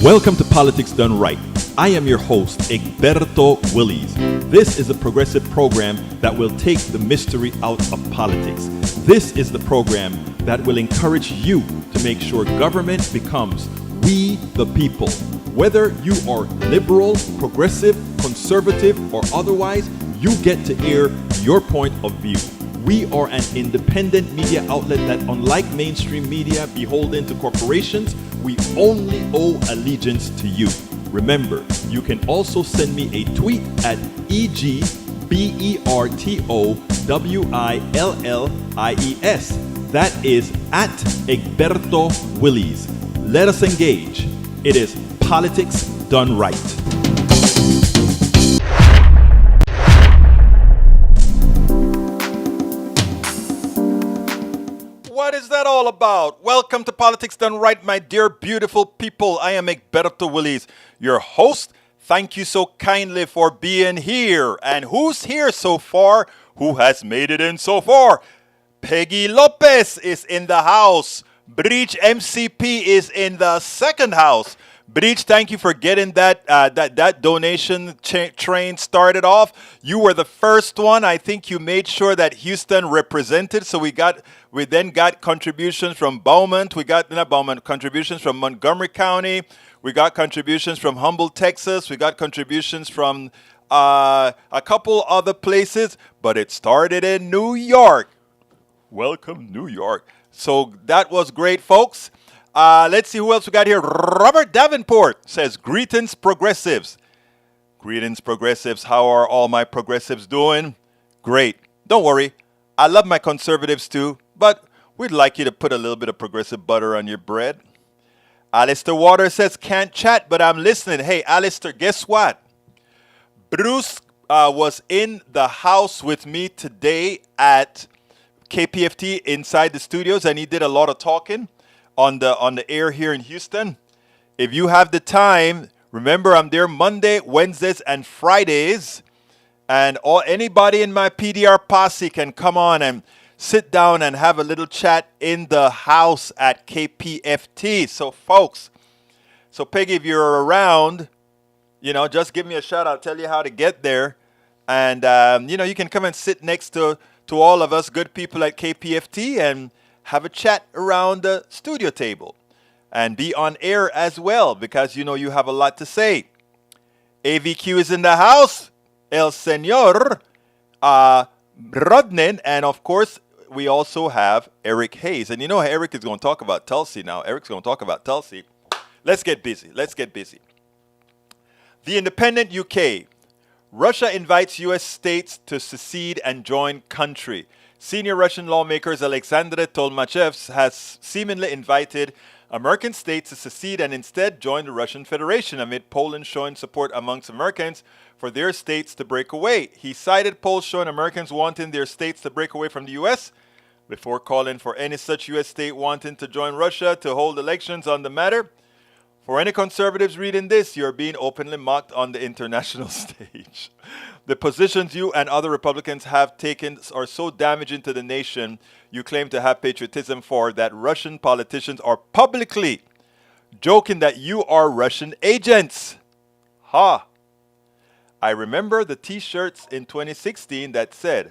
Welcome to Politics Done Right. I am your host, Egberto Willies. This is a progressive program that will take the mystery out of politics. This is the program that will encourage you to make sure government becomes we the people. Whether you are liberal, progressive, conservative, or otherwise, you get to air your point of view. We are an independent media outlet that, unlike mainstream media beholden to corporations, we only owe allegiance to you. Remember, you can also send me a tweet at EGBERTOWILLIES. That is at Egberto Willies. Let us engage. It is Politics Done Right. What is that all about? Welcome to Politics Done Right, my dear beautiful people. I am Egberto Willies, your host. Thank you so kindly for being here. And who's here so far? Who has made it in so far? Peggy Lopez is in the house. Breach MCP is in the second house. Breach, thank you for getting that donation train started off. You were the first one. I think you made sure that Houston represented. So we then got contributions from Beaumont. Contributions from Montgomery County. We got contributions from Humboldt, Texas. We got contributions from a couple other places. But it started in New York. Welcome, New York. So that was great, folks. Let's see who else we got here. Robert Davenport says, greetings, progressives. Greetings, progressives. How are all my progressives doing? Great. Don't worry. I love my conservatives too, but we'd like you to put a little bit of progressive butter on your bread. Alistair Waters says, can't chat, but I'm listening. Hey, Alistair, guess what? Bruce was in the house with me today at KPFT inside the studios, and he did a lot of talking on the air here in Houston. If you have the time, remember I'm there Monday, Wednesdays, and Fridays. And anybody in my PDR posse can come on and sit down and have a little chat in the house at KPFT. So folks, Peggy, if you're around, just give me a shout. I'll tell you how to get there. And, you can come and sit next to all of us good people at KPFT and have a chat around the studio table and be on air as well, because you have a lot to say. AVQ is in the house. El Senor Rodnin. And of course, we also have Eric Hayes. And Eric is going to talk about Tulsi now. Eric's going to talk about Tulsi. Let's get busy. The Independent UK. Russia invites U.S. states to secede and join country. Senior Russian lawmakers Alexander Tolmachev has seemingly invited American states to secede and instead join the Russian Federation amid Poland showing support amongst Americans for their states to break away. He cited polls showing Americans wanting their states to break away from the U.S. before calling for any such U.S. state wanting to join Russia to hold elections on the matter. For any conservatives reading this, you're being openly mocked on the international stage. The positions you and other Republicans have taken are so damaging to the nation you claim to have patriotism for that Russian politicians are publicly joking that you are Russian agents. Ha! I remember the t-shirts in 2016 that said,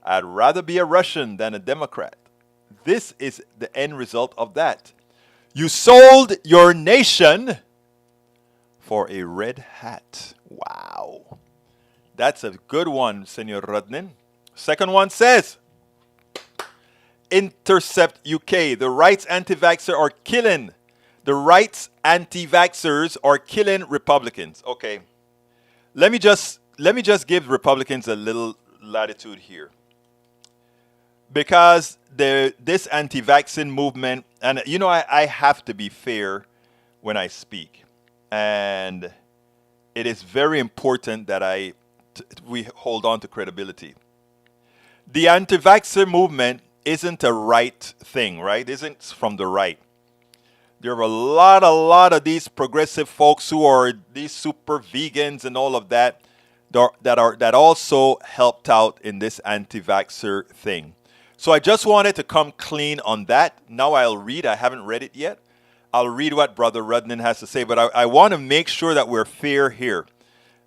I'd rather be a Russian than a Democrat. This is the end result of that. You sold your nation for a red hat. Wow. That's a good one, Senor Rodnin. Second one says, Intercept UK. The rights anti-vaxxers are killing Republicans. Okay. Let me just give Republicans a little latitude here. Because this anti-vaccine movement, and I have to be fair when I speak. And it is very important that we hold on to credibility. The anti-vaxxer movement isn't a right thing, right? Isn't from the right. There are a lot of these progressive folks who are these super vegans and all of that also helped out in this anti-vaxxer thing. So I just wanted to come clean on that. Now I'll read. I haven't read it yet. I'll read what Brother Rudnan has to say, but I want to make sure that we're fair here.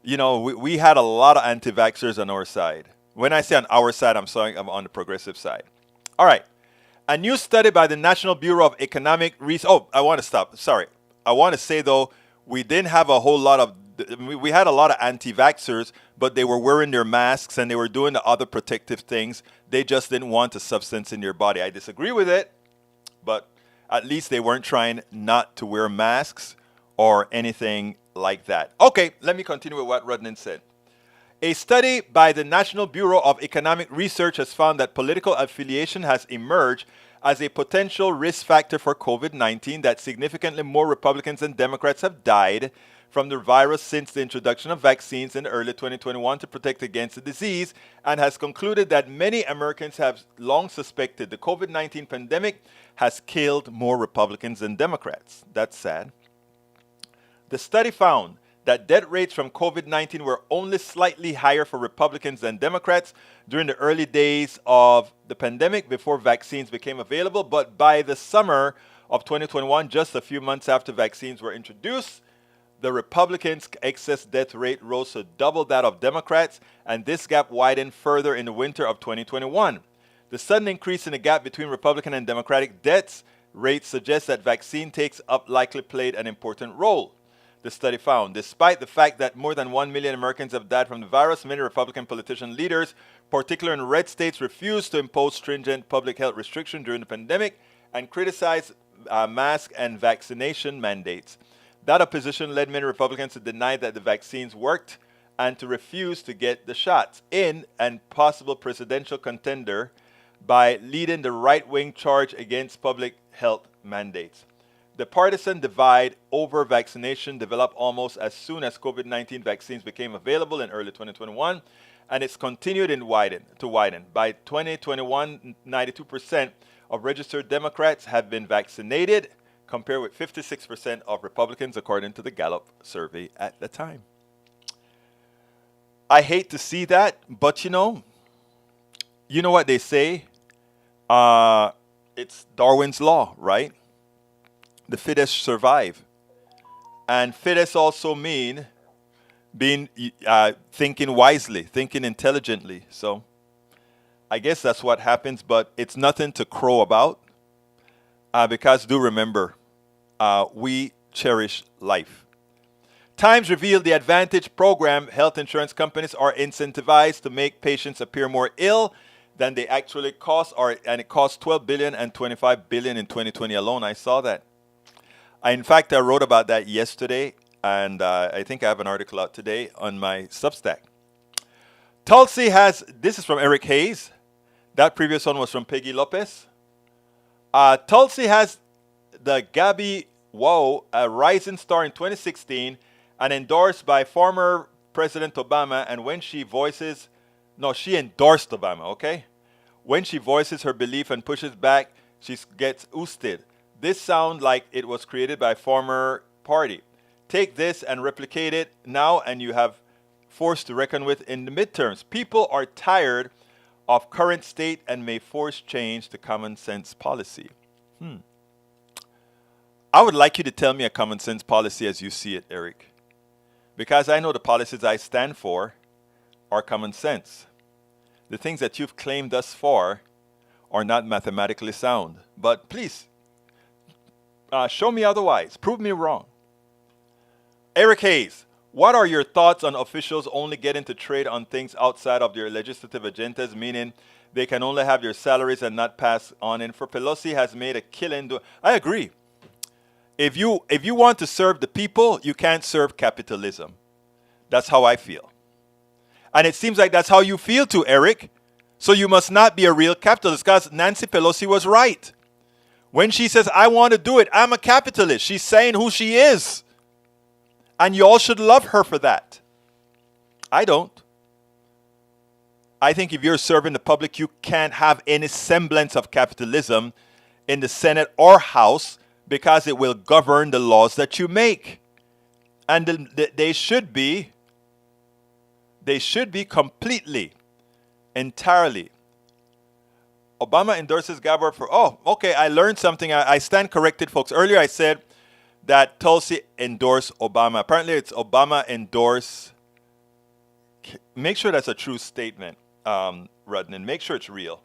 You know, we had a lot of anti-vaxxers on our side. When I say on our side, I'm saying I'm on the progressive side. All right. A new study by the National Bureau of Economic Research. Oh, I want to stop. Sorry. I want to say, though, we didn't have a whole lot of, we had a lot of anti-vaxxers, but they were wearing their masks and they were doing the other protective things. They just didn't want a substance in their body. I disagree with it, but at least they weren't trying not to wear masks or anything like that. Okay, let me continue with what Rudnan said. A study by the National Bureau of Economic Research has found that political affiliation has emerged as a potential risk factor for COVID-19, that significantly more Republicans than Democrats have died from the virus since the introduction of vaccines in early 2021 to protect against the disease, and has concluded that many Americans have long suspected the COVID-19 pandemic has killed more Republicans than Democrats. That's sad. The study found that death rates from COVID-19 were only slightly higher for Republicans than Democrats during the early days of the pandemic before vaccines became available. But by the summer of 2021, just a few months after vaccines were introduced, the Republicans' excess death rate rose to double that of Democrats, and this gap widened further in the winter of 2021. The sudden increase in the gap between Republican and Democratic deaths rates suggests that vaccine take-up likely played an important role. The study found, despite the fact that more than 1 million Americans have died from the virus, many Republican politician leaders, particularly in red states, refused to impose stringent public health restrictions during the pandemic and criticized mask and vaccination mandates. That opposition led many Republicans to deny that the vaccines worked and to refuse to get the shots in and possible presidential contender by leading the right-wing charge against public health mandates. The partisan divide over vaccination developed almost as soon as COVID-19 vaccines became available in early 2021, and it's continued to widen. By 2021, 92% of registered Democrats have been vaccinated, compared with 56% of Republicans, according to the Gallup survey at the time. I hate to see that, but you know what they say? It's Darwin's law, right? The fittest survive. And fittest also mean being thinking wisely, thinking intelligently. So I guess that's what happens, but it's nothing to crow about, because do remember, we cherish life. Times revealed the Advantage program health insurance companies are incentivized to make patients appear more ill than they actually cost, and it costs $12 billion and $25 billion in 2020 alone. I saw that. In fact, I wrote about that yesterday, and I think I have an article out today on my Substack. Tulsi has, this is from Eric Hayes. That previous one was from Peggy Lopez. Tulsi has the Gabby Wow, a rising star in 2016, and endorsed by former President Obama. And when she endorsed Obama, okay? When she voices her belief and pushes back, she gets ousted. This sounds like it was created by a former party. Take this and replicate it now, and you have force to reckon with in the midterms. People are tired of current state and may force change to common sense policy. I would like you to tell me a common sense policy as you see it, Eric, because I know the policies I stand for are common sense. The things that you've claimed thus far are not mathematically sound. But please, show me otherwise. Prove me wrong. Eric Hayes, what are your thoughts on officials only getting to trade on things outside of their legislative agendas, meaning they can only have their salaries and not pass on? And for Pelosi has made a killing. I agree. If you want to serve the people, you can't serve capitalism. That's how I feel. And it seems like that's how you feel too, Eric. So you must not be a real capitalist, because Nancy Pelosi was right. When she says, I want to do it, I'm a capitalist, she's saying who she is. And you all should love her for that. I don't. I think if you're serving the public, you can't have any semblance of capitalism in the Senate or House, because it will govern the laws that you make. And they should be completely, entirely. Obama endorses Gabor for, oh, okay, I learned something. I stand corrected, folks. Earlier I said that Tulsi endorsed Obama. Apparently, it's Obama endorsed. Make sure that's a true statement, Rudnan. Make sure it's real.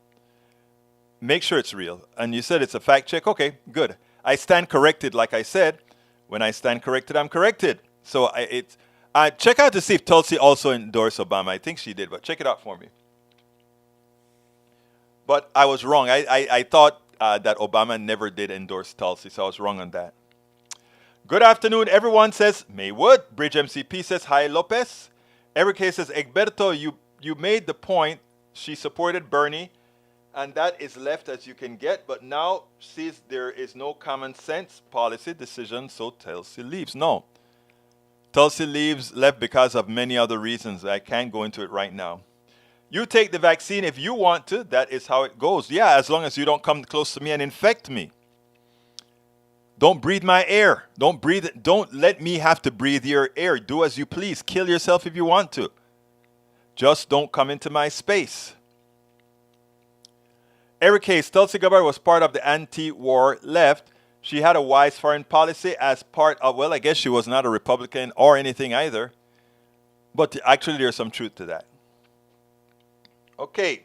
Make sure it's real. And you said it's a fact check. Okay, good. I stand corrected, like I said. When I stand corrected, I'm corrected. So check out to see if Tulsi also endorsed Obama. I think she did, but check it out for me. But I was wrong. I thought that Obama never did endorse Tulsi, so I was wrong on that. Good afternoon, everyone, says Maywood. Bridge MCP says, hi, Lopez. Eric K says, Egberto, you made the point. She supported Bernie, and that is left as you can get. But now sees there is no common sense policy decision, so Tulsi leaves. No. Tulsi left because of many other reasons. I can't go into it right now. You take the vaccine if you want to. That is how it goes. Yeah, as long as you don't come close to me and infect me. Don't breathe my air. Don't let me have to breathe your air. Do as you please. Kill yourself if you want to. Just don't come into my space. Eric Hayes, Tulsi Gabbard was part of the anti-war left. She had a wise foreign policy as part of, well, I guess she was not a Republican or anything either. But actually there's some truth to that. Okay.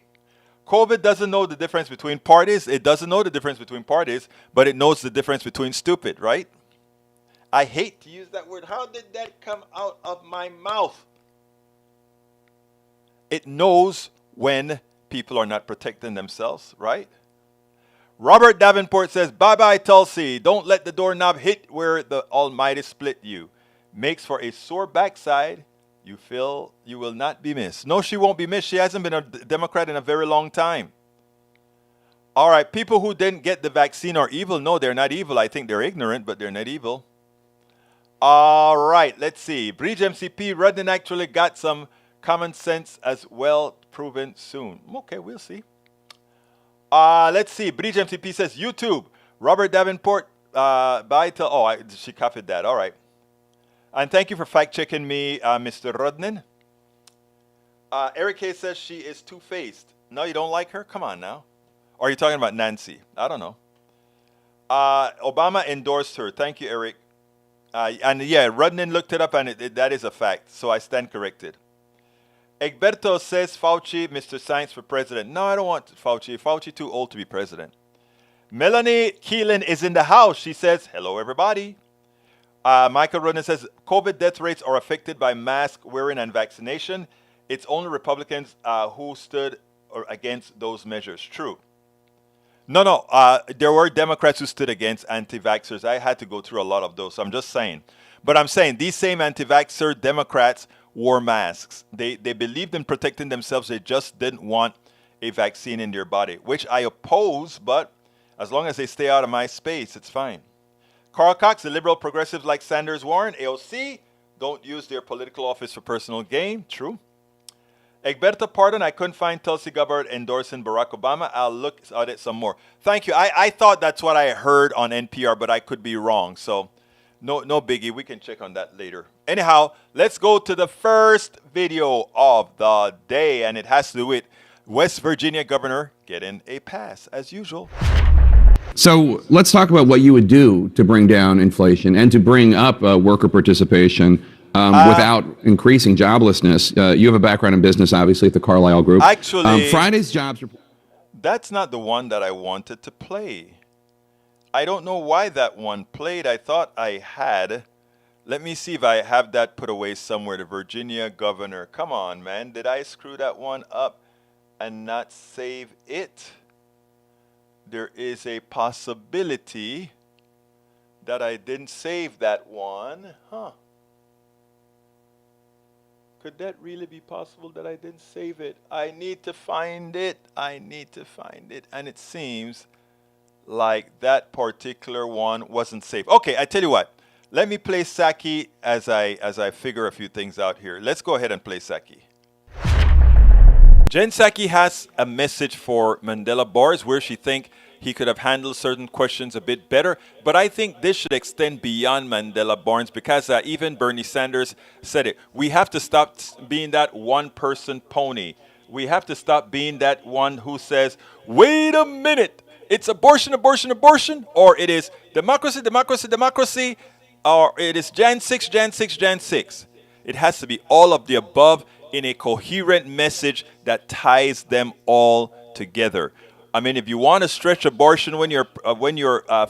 COVID doesn't know the difference between parties. It doesn't know the difference between parties, but it knows the difference between stupid, right? I hate to use that word. How did that come out of my mouth? It knows when people are not protecting themselves, right? Robert Davenport says, bye-bye, Tulsi. Don't let the doorknob hit where the Almighty split you. Makes for a sore backside. You feel you will not be missed. No, she won't be missed. She hasn't been a Democrat in a very long time. All right, people who didn't get the vaccine are evil. No, they're not evil. I think they're ignorant, but they're not evil. All right, let's see. Bridge MCP, Rudden actually got some common sense as well, proven soon. Okay, we'll see. Let's see. Bridge MCP says, YouTube. Robert Davenport, bye till... she copied that. All right. And thank you for fact-checking me, Mr. Rodnan. Eric K. says she is two-faced. No, you don't like her? Come on now. Or are you talking about Nancy? I don't know. Obama endorsed her. Thank you, Eric. And yeah, Rodnan looked it up, and that is a fact. So I stand corrected. Egberto says Fauci, Mr. Science for president. No, I don't want Fauci. Fauci too old to be president. Melanie Keelan is in the house. She says, hello, everybody. Michael Rodnan says, COVID death rates are affected by mask wearing and vaccination. It's only Republicans who stood against those measures. True. No. There were Democrats who stood against anti-vaxxers. I had to go through a lot of those. So I'm just saying. But I'm saying these same anti-vaxxer Democrats wore masks. They believed in protecting themselves. They just didn't want a vaccine in their body, which I oppose. But as long as they stay out of my space, it's fine. Carl Cox, the liberal progressives like Sanders Warren, AOC, don't use their political office for personal gain. True. Egberto, pardon, I couldn't find Tulsi Gabbard endorsing Barack Obama. I'll look at it some more. Thank you. I thought that's what I heard on NPR, but I could be wrong. So no biggie. We can check on that later. Anyhow, let's go to the first video of the day, and it has to do with West Virginia governor getting a pass, as usual. So let's talk about what you would do to bring down inflation and to bring up worker participation without increasing joblessness. You have a background in business, obviously, at the Carlyle Group. Actually, Friday's jobs report. That's not the one that I wanted to play. I don't know why that one played. I thought I had. Let me see if I have that put away somewhere. The Virginia governor. Come on, man. Did I screw that one up and not save it? There is a possibility that I didn't save that one. Huh. Could that really be possible that I didn't save it? I need to find it. And it seems like that particular one wasn't saved. Okay, I tell you what. Let me play Psaki as I figure a few things out here. Let's go ahead and play Psaki. Jen Psaki has a message for Mandela Barnes where she thinks he could have handled certain questions a bit better. But I think this should extend beyond Mandela Barnes because even Bernie Sanders said it. We have to stop being that one-person pony. We have to stop being that one who says, wait a minute, it's abortion, abortion, abortion, or it is democracy, democracy, democracy. or it is Gen 6, Gen 6, Gen 6. It has to be all of the above in a coherent message that ties them all together. I mean, if you want to stretch abortion when you're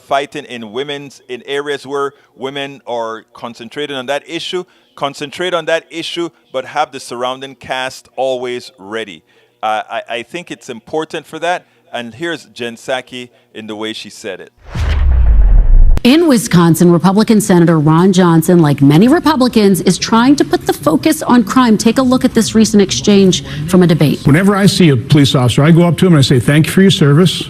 fighting in areas where women are concentrated on that issue, concentrate on that issue, but have the surrounding cast always ready. I think it's important for that. And here's Jen Psaki in the way she said it. In Wisconsin, Republican Senator Ron Johnson, like many Republicans, is trying to put the focus on crime. Take a look at this recent exchange from a debate. Whenever I see a police officer, I go up to him and I say, thank you for your service.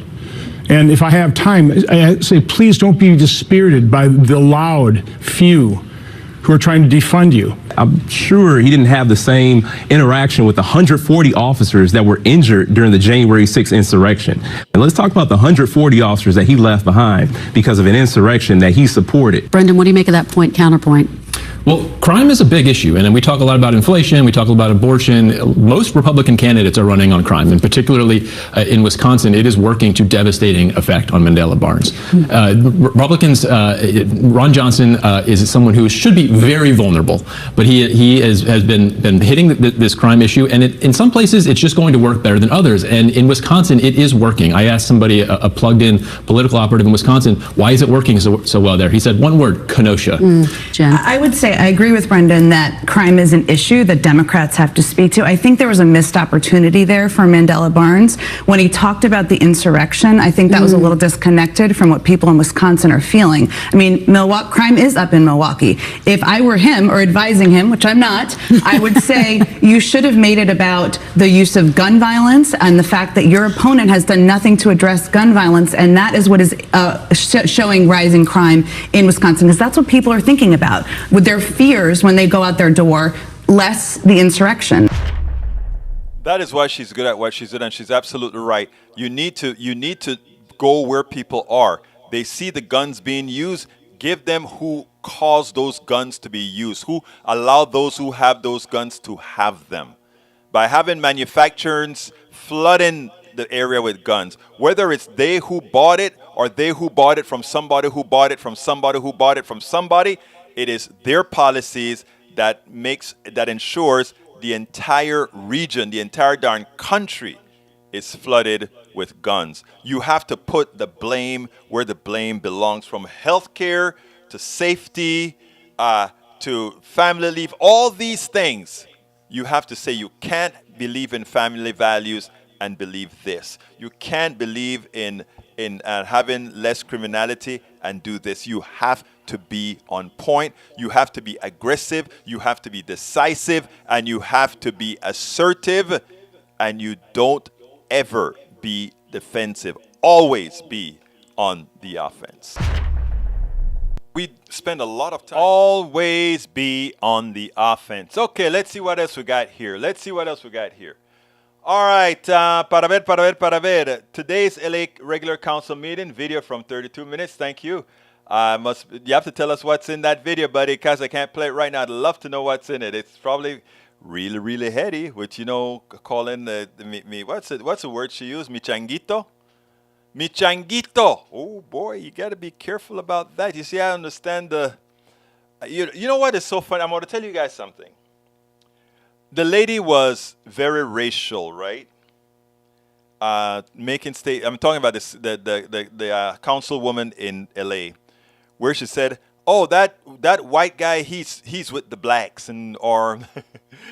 And if I have time, I say, please don't be dispirited by the loud few who are trying to defund you. I'm sure he didn't have the same interaction with the 140 officers that were injured during the January 6th insurrection. And let's talk about the 140 officers that he left behind because of an insurrection that he supported. Brendan, what do you make of that point, counterpoint? Well, crime is a big issue, and we talk a lot about inflation, we talk about abortion. Most Republican candidates are running on crime, and particularly in Wisconsin, it is working to devastating effect on Mandela Barnes. Republicans, Ron Johnson is someone who should be very vulnerable, but he has been hitting this crime issue, and in some places, it's just going to work better than others. And in Wisconsin, it is working. I asked somebody, a plugged-in political operative in Wisconsin, why is it working so well there? He said one word: Kenosha. Jen? I would say I agree with Brendan that crime is an issue that Democrats have to speak to. I think there was a missed opportunity there for Mandela Barnes. When he talked about the insurrection, I think that was a little disconnected from what people in Wisconsin are feeling. I mean, crime is up in Milwaukee. If I were him or advising him, which I'm not, I would say you should have made it about the use of gun violence and the fact that your opponent has done nothing to address gun violence, and that is what is showing rising crime in Wisconsin, because that's what people are thinking about with their fears when they go out their door, less the insurrection. That is why she's good at what she's doing, and she's absolutely right. You need to go where people are. They see the guns being used. Give them who caused those guns to be used, who allowed those who have those guns to have them. By having manufacturers flooding the area with guns, whether it's they who bought it or they who bought it from somebody who bought it from somebody who bought it from somebody, it is their policies that ensures the entire region, the entire darn country is flooded with guns. You have to put the blame where the blame belongs, from healthcare to safety to family leave, all these things. You have to say you can't believe in family values and believe this. You can't believe in having less criminality and do this. You have to be on point. You have to be aggressive. You have to be decisive, and you have to be assertive. And you don't ever be defensive. Always be on the offense. We spend a lot of time. Always be on the offense. Okay, let's see what else we got here. All right, para ver. Today's LA regular council meeting video from 32 minutes. Thank you. You have to tell us what's in that video, buddy, because I can't play it right now. I'd love to know what's in it. It's probably really, really heady, which, calling me, what's the word she used? Mi changuito? Mi changuito. Oh, boy, you got to be careful about that. You see, I understand you know what is so funny? I'm going to tell you guys something. The lady was very racial, right? I'm talking about this, the councilwoman in LA, where she said, "Oh, that white guy, he's with the blacks," or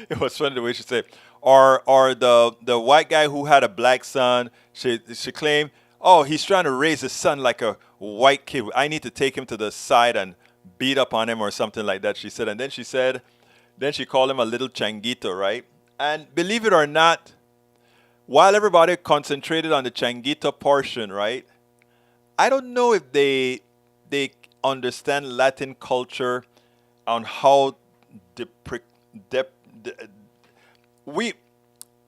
it was funny the way she said, or the white guy who had a black son. She claimed, "Oh, he's trying to raise his son like a white kid. I need to take him to the side and beat up on him," or something like that. She said, and then she called him a little changuito, right? And believe it or not, while everybody concentrated on the changuito portion, right? I don't know if they understand Latin culture on how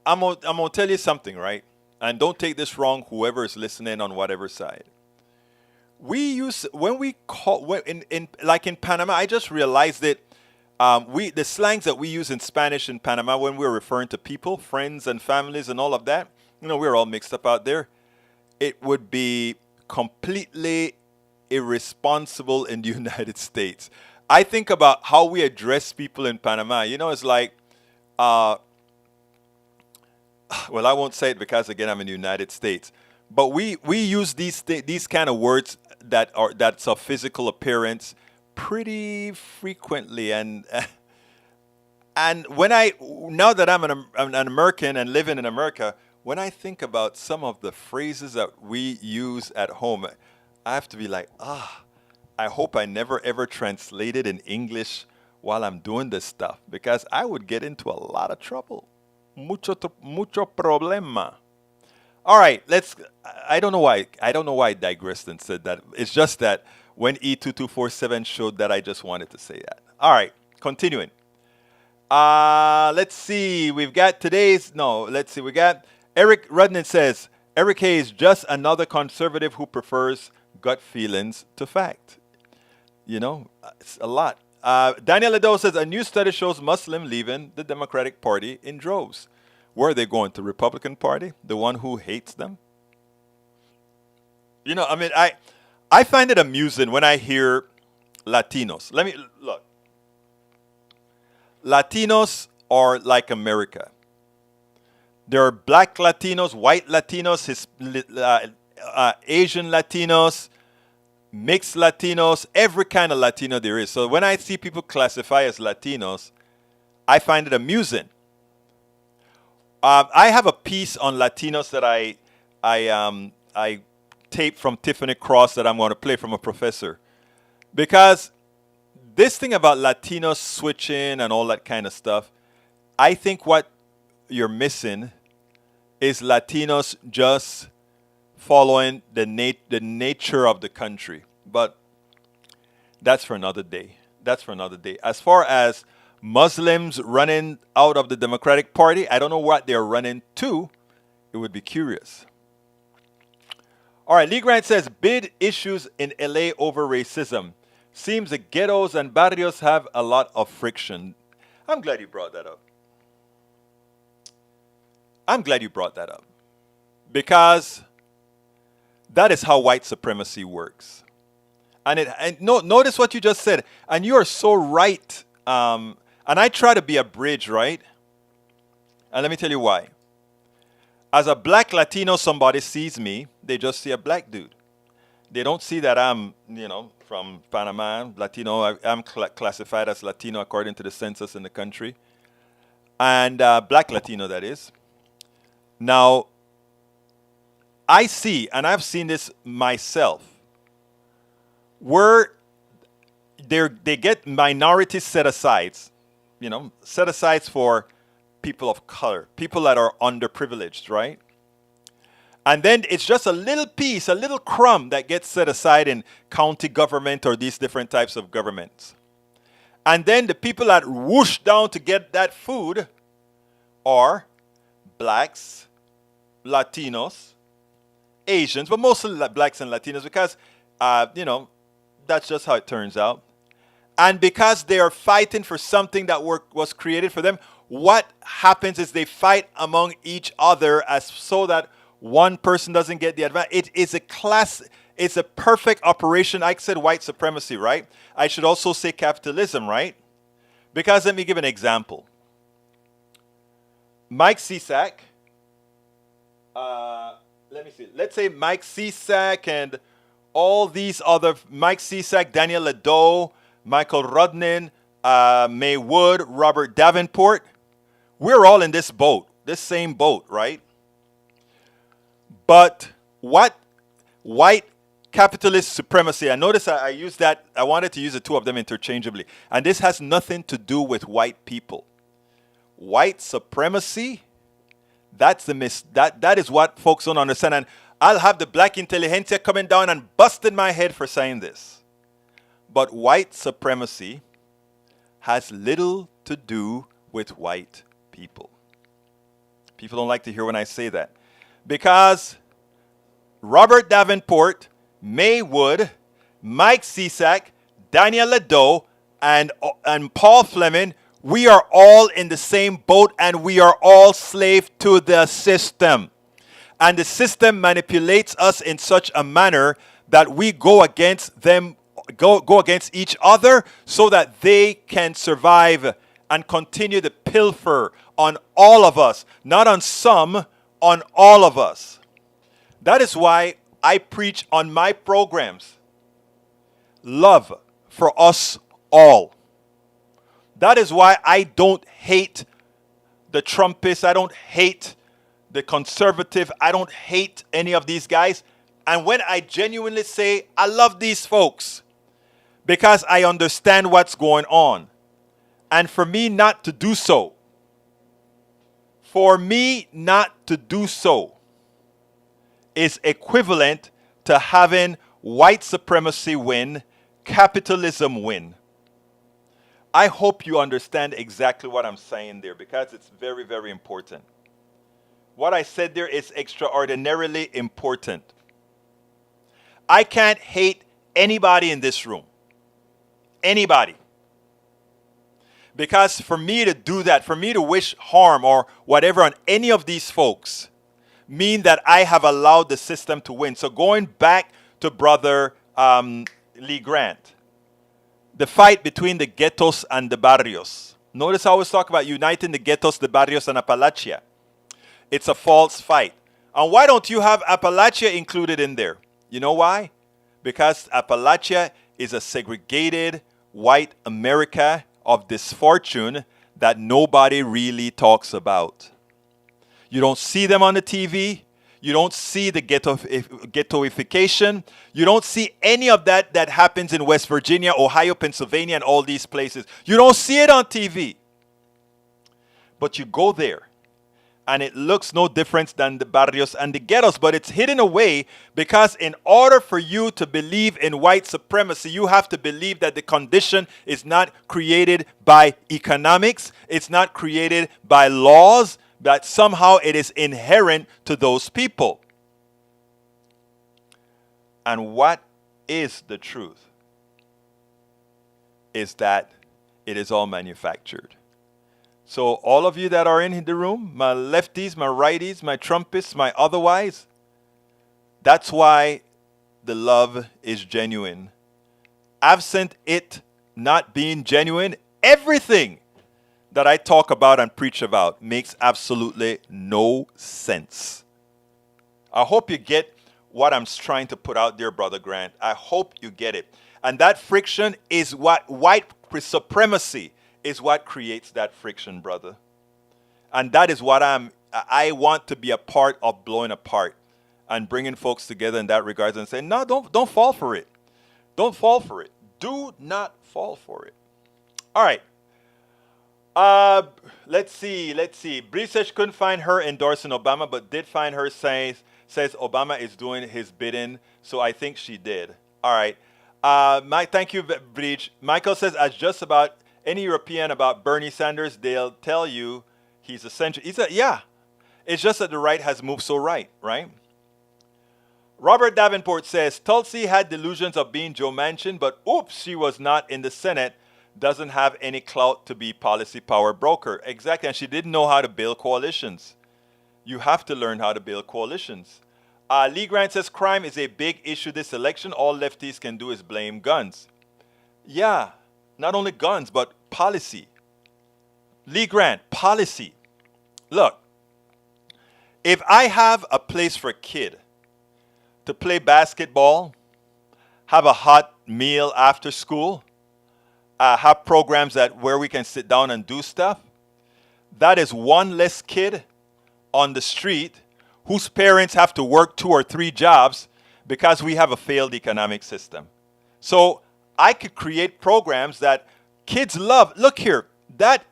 I'm gonna tell you something, right? And don't take this wrong, whoever is listening on whatever side. Like in Panama, I just realized that the slangs that we use in Spanish in Panama when we're referring to people, friends and families and all of that, we're all mixed up out there. It would be completely irresponsible in the United States. I think about how we address people in Panama. You know, it's like, well, I won't say it because again I'm in the United States, but we use these kind of words that's of physical appearance pretty frequently, and and now that I'm an American and living in America, when I think about some of the phrases that we use at home, I have to be like, I hope I never ever translate it in English while I'm doing this stuff, because I would get into a lot of trouble. Mucho problema. All right, I don't know why I digressed and said that. It's just that when E2247 showed that, I just wanted to say that. All right, continuing. Let's see. We got Eric Rudnan says, Eric Hayes is just another conservative who prefers gut feelings to fact. You know, it's a lot. Daniel Lado says, a new study shows Muslims leaving the Democratic Party in droves. Where are they going? To Republican Party? The one who hates them? You know, I mean, I find it amusing when I hear Latinos. Let me look. Latinos are like America. There are black Latinos, white Latinos, Asian Latinos, mixed Latinos, every kind of Latino there is. So when I see people classify as Latinos, I find it amusing. I have a piece on Latinos that I taped from Tiffany Cross that I'm going to play from a professor, because this thing about Latinos switching and all that kind of stuff, I think what you're missing is Latinos just following the nature of the country. But that's for another day. As far as Muslims running out of the Democratic Party, I don't know what they're running to. It would be curious. All right, Lee Grant says, bid issues in LA over racism. Seems the ghettos and barrios have a lot of friction. I'm glad you brought that up. Because that is how white supremacy works. Notice what you just said. And you are so right. And I try to be a bridge, right? And let me tell you why. As a black Latino, somebody sees me, they just see a black dude. They don't see that I'm, from Panama, Latino. I'm classified as Latino according to the census in the country. And black Latino, that is. Now, I see, and I've seen this myself, where they get minority set-asides, set-asides for people of color, people that are underprivileged, right? And then it's just a little piece, a little crumb that gets set aside in county government or these different types of governments. And then the people that whoosh down to get that food are blacks, Latinos, Asians, but mostly blacks and Latinos because, that's just how it turns out. And because they are fighting for something that was created for them, what happens is they fight among each other so that one person doesn't get the advantage. It's a perfect operation. I said white supremacy, right? I should also say capitalism, right? Because let me give an example. Mike Cisak, let me see. Let's say Mike Cisak and all these other, Mike Cisak, Daniel Lado, Michael Rudnan, May Wood, Robert Davenport, we're all in this boat, this same boat, right? But what white capitalist supremacy, I notice I use that, I wanted to use the two of them interchangeably. And this has nothing to do with white people. White supremacy, that is what folks don't understand. And I'll have the black intelligentsia coming down and busting my head for saying this. But white supremacy has little to do with white people. People don't like to hear when I say that. Because Robert Davenport, May Wood, Mike Cisak, Daniel Lado, and Paul Fleming, we are all in the same boat and we are all slave to the system. And the system manipulates us in such a manner that we go against them go against each other so that they can survive and continue to pilfer on all of us, not on some, on all of us. That is why I preach on my programs love for us all. That is why I don't hate the Trumpists. I don't hate the conservative. I don't hate any of these guys. And when I genuinely say I love these folks because I understand what's going on. And for me not to do so, is equivalent to having white supremacy win, capitalism win. I hope you understand exactly what I'm saying there because it's very, very important. What I said there is extraordinarily important. I can't hate anybody in this room. Anybody. Because for me to do that, for me to wish harm or whatever on any of these folks, mean that I have allowed the system to win. So going back to Brother Lee Grant, the fight between the ghettos and the barrios. Notice I always talk about uniting the ghettos, the barrios, and Appalachia. It's a false fight. And why don't you have Appalachia included in there? You know why? Because Appalachia is a segregated white America of dysfortune that nobody really talks about. You don't see them on the TV. You don't see the ghettoification. You don't see any of that that happens in West Virginia, Ohio, Pennsylvania, and all these places. You don't see it on TV. But you go there, and it looks no different than the barrios and the ghettos, but it's hidden away because in order for you to believe in white supremacy, you have to believe that the condition is not created by economics, it's not created by laws, that somehow it is inherent to those people. And what is the truth? Is that it is all manufactured. So all of you that are in the room, my lefties, my righties, my Trumpists, my otherwise, that's why the love is genuine. Absent it not being genuine, everything that I talk about and preach about makes absolutely no sense. I hope you get what I'm trying to put out there, Brother Grant. I hope you get it. And that friction is what white supremacy is what creates that friction, brother. And that is what I want to be a part of blowing apart and bringing folks together in that regard and saying, no, don't fall for it. Don't fall for it. Do not fall for it. All right. Let's see. British couldn't find her endorsing Obama, but did find her says Obama is doing his bidding. So I think she did. All right. Thank you, Breach. Michael says, as just about any European about Bernie Sanders, they'll tell you he's a centrist. Yeah. It's just that the right has moved so right? Robert Davenport says, Tulsi had delusions of being Joe Manchin, but oops, she was not in the Senate. Doesn't have any clout to be policy power broker. Exactly, and she didn't know how to build coalitions. You have to learn how to build coalitions. Lee Grant says crime is a big issue this election. All lefties can do is blame guns. Yeah, not only guns, but policy. Lee Grant, policy. Look, if I have a place for a kid to play basketball, have a hot meal after school, have programs where we can sit down and do stuff, that is one less kid on the street whose parents have to work 2 or 3 jobs because we have a failed economic system. So I could create programs that kids love. Look here, that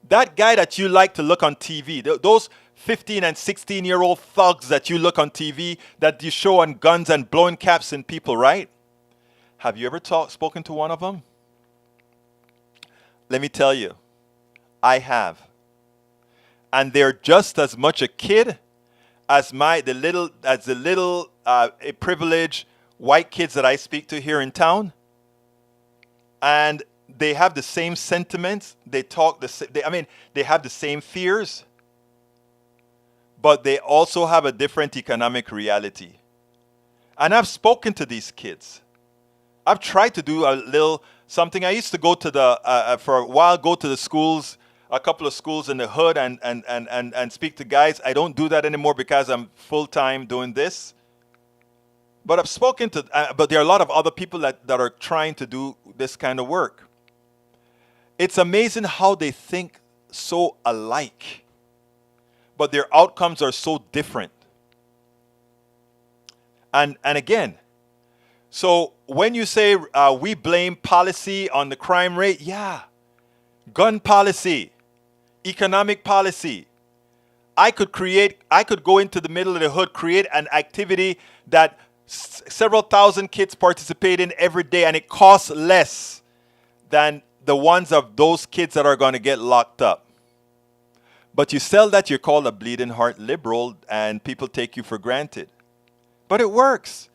guy that you like to look on TV, those 15 and 16-year-old thugs that you look on TV, that you show on guns and blowing caps in people, right? Have you ever spoken to one of them? Let me tell you, I have. And they're just as much a kid as the little privileged white kids that I speak to here in town. And they have the same sentiments. They talk they have the same fears. But they also have a different economic reality. And I've spoken to these kids. I've tried to do a little something. I used to go to the for a while go to the schools, a couple of schools in the hood, and speak to guys. I don't do that anymore because I'm full time doing this. But I've spoken to, but there are a lot of other people that are trying to do this kind of work. It's amazing how they think so alike, but their outcomes are so different. And again, so when you say we blame policy on the crime rate, yeah, gun policy, economic policy. I could go into the middle of the hood, create an activity that several thousand kids participate in every day, and it costs less than the ones of those kids that are going to get locked up. But you sell that, you're called a bleeding heart liberal, and people take you for granted. But it works.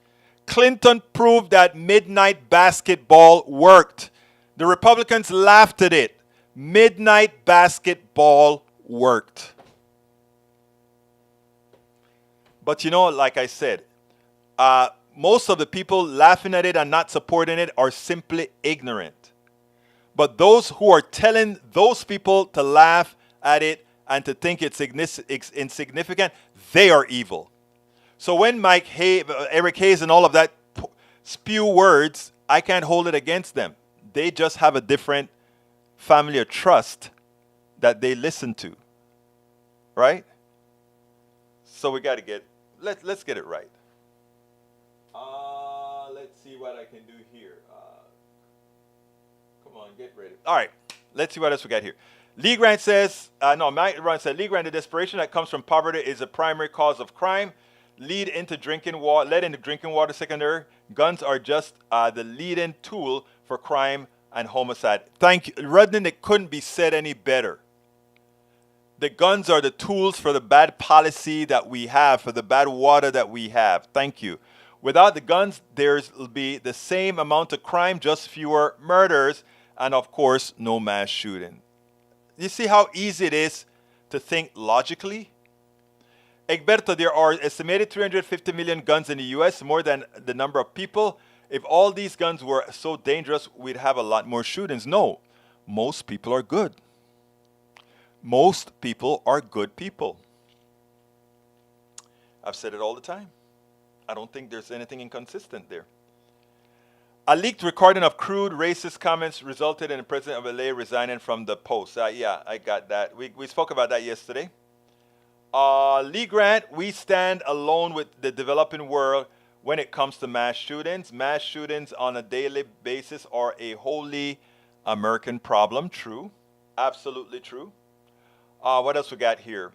Clinton proved that midnight basketball worked. The Republicans laughed at it. Midnight basketball worked. But you know, like I said, most of the people laughing at it and not supporting it are simply ignorant. But those who are telling those people to laugh at it and to think it's insignificant, they are evil. So when Eric Hayes and all of that spew words, I can't hold it against them. They just have a different family of trust that they listen to. Right? So we got to let's get it right. Let's see what I can do here. Come on, get ready. All right, let's see what else we got here. Lee Grant says, Mike Grant said, Lee Grant, the desperation that comes from poverty is a primary cause of crime. Led into drinking water secondary. Guns are just the lead-in tool for crime and homicide. Thank you. Rudnin, it couldn't be said any better. The guns are the tools for the bad policy that we have, for the bad water that we have. Thank you. Without the guns, there'll be the same amount of crime, just fewer murders, and of course, no mass shooting. You see how easy it is to think logically? Egberto, there are estimated 350 million guns in the U.S., more than the number of people. If all these guns were so dangerous, we'd have a lot more shootings. No, most people are good. Most people are good people. I've said it all the time. I don't think there's anything inconsistent there. A leaked recording of crude racist comments resulted in the president of LA resigning from the post. Yeah, I got that. We spoke about that yesterday. Lee Grant, we stand alone with the developing world when it comes to mass shootings. Mass shootings on a daily basis are a wholly American problem. True. Absolutely true. What else we got here?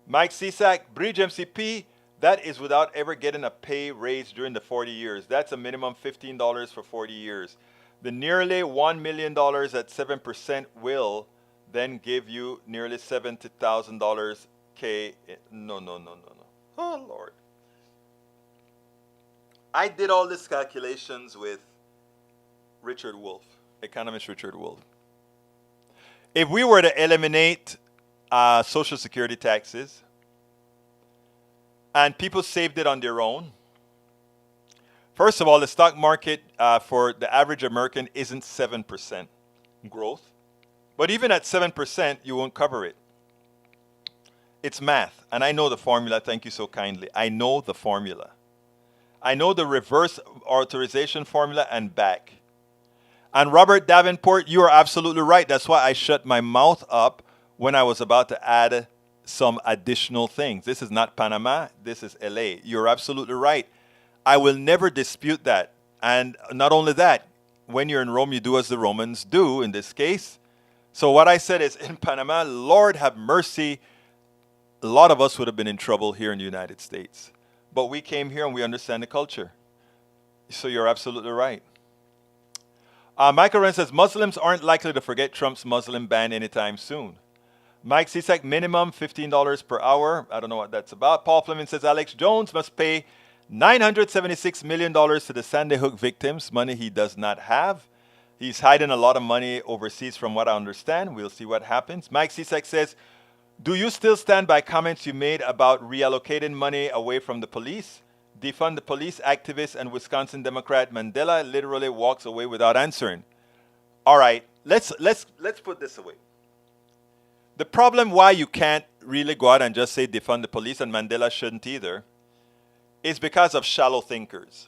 Mike Cisak, Bridge MCP, that is without ever getting a pay raise during the 40 years. That's a minimum $15 for 40 years. The nearly $1 million at 7% will then give you nearly $70,000 K. No. Oh, Lord. I did all these calculations with Richard Wolff, economist Richard Wolff. If we were to eliminate Social Security taxes and people saved it on their own, first of all, the stock market for the average American isn't 7% growth. But even at 7%, you won't cover it. It's math, and I know the formula. Thank you so kindly. I know the formula. I know the reverse authorization formula and back. And Robert Davenport, you are absolutely right. That's why I shut my mouth up when I was about to add some additional things. This is not Panama. This is LA. You're absolutely right. I will never dispute that. And not only that, when you're in Rome, you do as the Romans do in this case. So what I said is, in Panama, Lord have mercy, a lot of us would have been in trouble here in the United States. But we came here and we understand the culture. So you're absolutely right. Michael Wren says, Muslims aren't likely to forget Trump's Muslim ban anytime soon. Mike Cisak, minimum $15 per hour. I don't know what that's about. Paul Fleming says, Alex Jones must pay $976 million to the Sandy Hook victims, money he does not have. He's hiding a lot of money overseas from what I understand. We'll see what happens. Mike Cisak says, do you still stand by comments you made about reallocating money away from the police? defund the police activist and Wisconsin Democrat Mandela literally walks away without answering. All right, let's put this away. The problem why you can't really go out and just say defund the police, and Mandela shouldn't either, is because of shallow thinkers.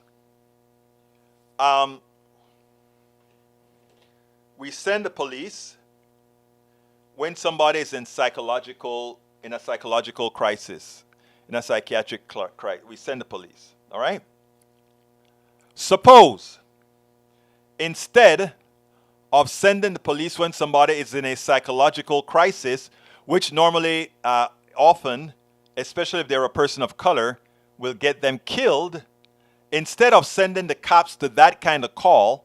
We send the police when somebody is in a psychological crisis, in a psychiatric crisis. We send the police, all right? Suppose, instead of sending the police when somebody is in a psychological crisis, which normally, often, especially if they're a person of color, will get them killed, instead of sending the cops to that kind of call,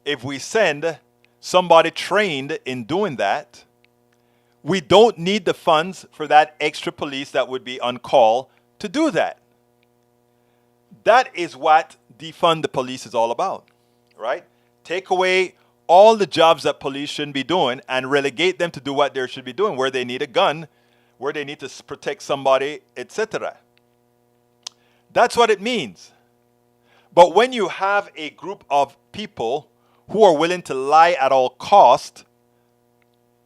if we send somebody trained in doing that, we don't need the funds for that extra police that would be on call to do that. That is what defund the police is all about, right? Take away all the jobs that police shouldn't be doing and relegate them to do what they should be doing, where they need a gun, where they need to protect somebody, etc. That's what it means. But when you have a group of people who are willing to lie at all cost,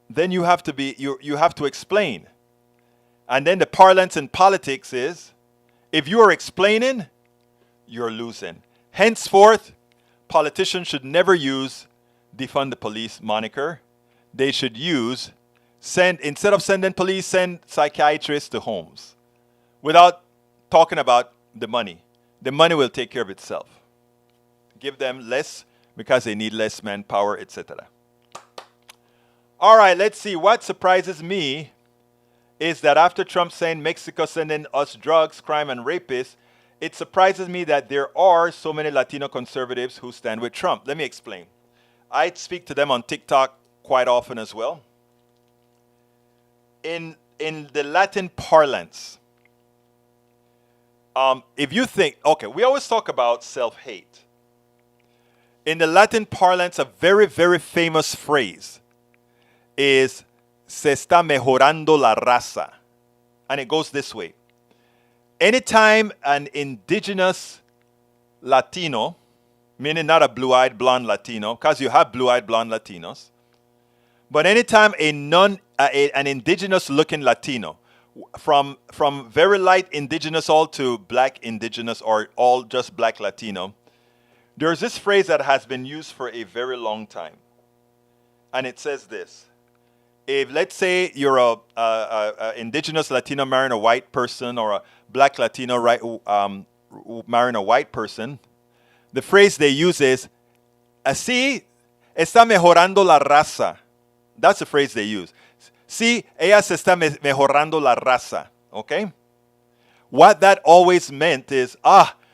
then you have to explain. And then the parlance in politics is, if you are explaining, you're losing. Henceforth, politicians should never use defund the police moniker. They should use instead of sending police, send psychiatrists to homes without talking about the money. The money will take care of itself. Give them less because they need less manpower, etc. All right, let's see. What surprises me is that after Trump saying Mexico sending us drugs, crime, and rapists, it surprises me that there are so many Latino conservatives who stand with Trump. Let me explain. I speak to them on TikTok quite often as well. In the Latin parlance, if you think, okay, we always talk about self-hate. In the Latin parlance, a very, very famous phrase is "se está mejorando la raza." And it goes this way. Anytime an indigenous Latino, meaning not a blue-eyed blonde Latino, because you have blue-eyed blonde Latinos, but anytime an indigenous-looking Latino, from very light indigenous all to black indigenous or all just black Latino, there's this phrase that has been used for a very long time. And it says this. If, let's say, you're a indigenous Latino marrying a white person, or a black Latino marrying a white person, the phrase they use is, así está mejorando la raza. That's the phrase they use. Sí, ella se está mejorando la raza. Okay? What that always meant is,